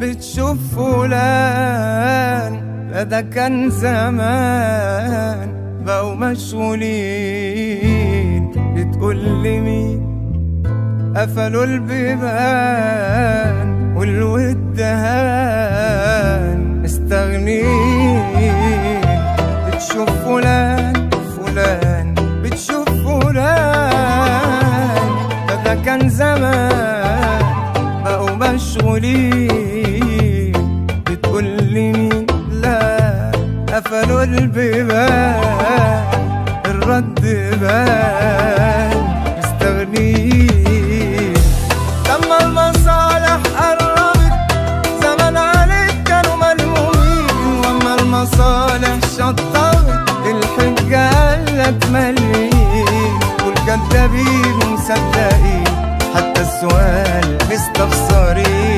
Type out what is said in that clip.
بتشوف فلان، لا ده كان زمان بقوا مشغولين. بتقول لي مين قفلوا البيبان والود هان مستغنين. بتشوف فلان فلان بتشوف فلان، ده كان زمان بقوا مشغولين. بتقول لي مين لا قفلوا البيبان الرد بان مستغنين. لما المصالح قربت زمان عليك كانوا ملمومين، واما المصالح شطبت الحجة قالك مليين. والكدابين ومصدقين حتى السؤال مستخسرين.